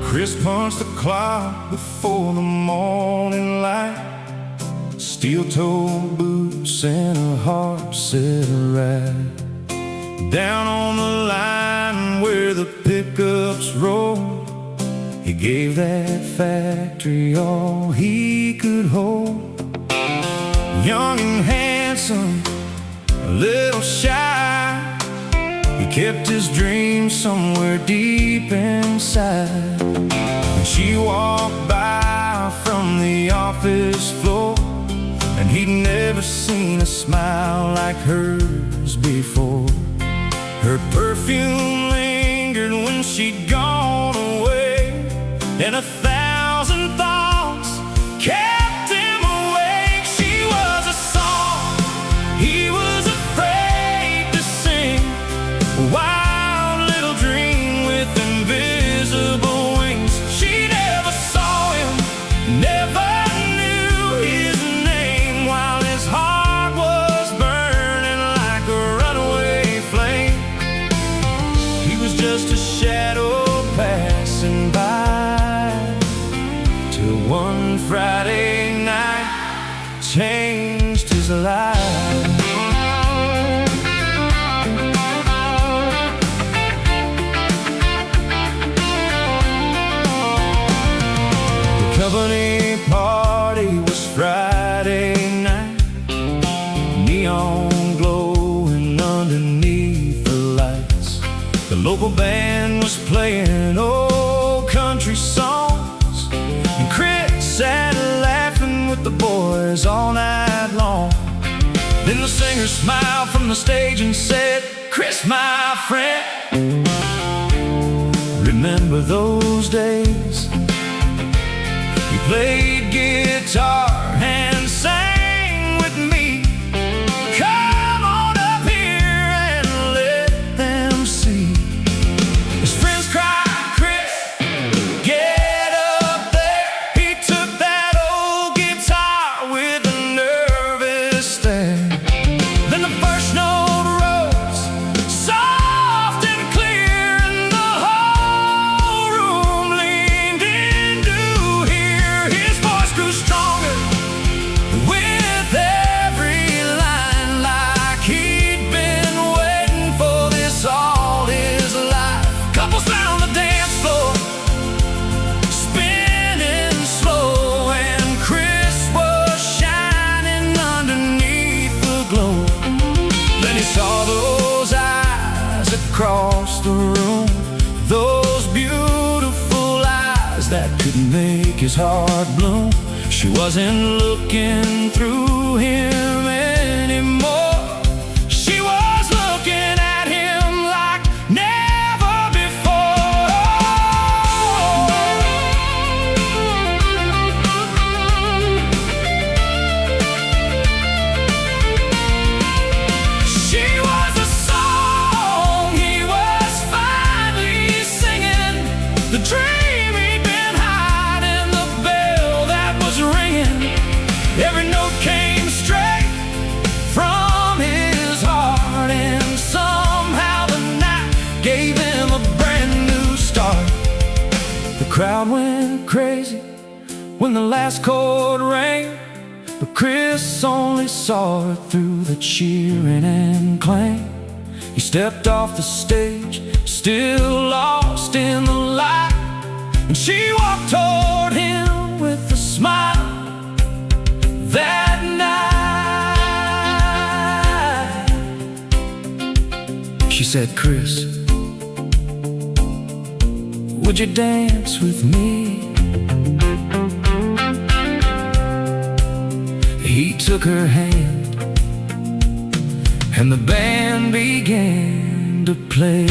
Chris punched the clock before the morning light. Steel-toed boots and a heart set right. Down on the line where the pickups roll, he gave that factory all he could hold. Young and handsome, a little shy, he kept his dreams somewhere deep inside. And she walked by from the office floor, and he'd never seen a smile like hers before. Her perfume lingered when she'd gone away, and 1,000 thoughts kept him awake. She was a song he was afraid to sing, a wild little dream with invisible wings. She never saw him, never knew his name, while his heart was burning like a runaway flame. He was just a shadow passing by, till one Friday night changed his life. Company party was Friday night, neon glowing underneath the lights. The local band was playing old country songs, and Chris sat laughing with the boys all night long. Then the singer smiled from the stage and said, "Chris, my friend, remember those days? You played guitar and sang with me. Come on up here and let them see." His friends cried, "Chris, get up there." He took that old guitar with a nervous stare. Then the first note rose, soft and clear, and the whole room leaned in to hear. His voice grew stronger with every line, like he'd been waiting for this all his life. Couples found the dance floor spinning slow, and Chris was shining underneath the glow. Then he saw those eyes across the room, those beautiful eyes that could make his heart bloom. She wasn't looking through him anymore. She was looking at him like never before. She was a song he was finally singing, the dream he'd been hiding, the bell that was ringing. Every note came straight from his heart, and somehow the night gave him a brand new start. The crowd went crazy when the last chord rang, but Chris only saw her through the cheering and clang. He stepped off the stage, still lost in the light, and she walked toward him with a smile. That night she said, "Chris, would you dance with me?" He took her hand, and the band began to play.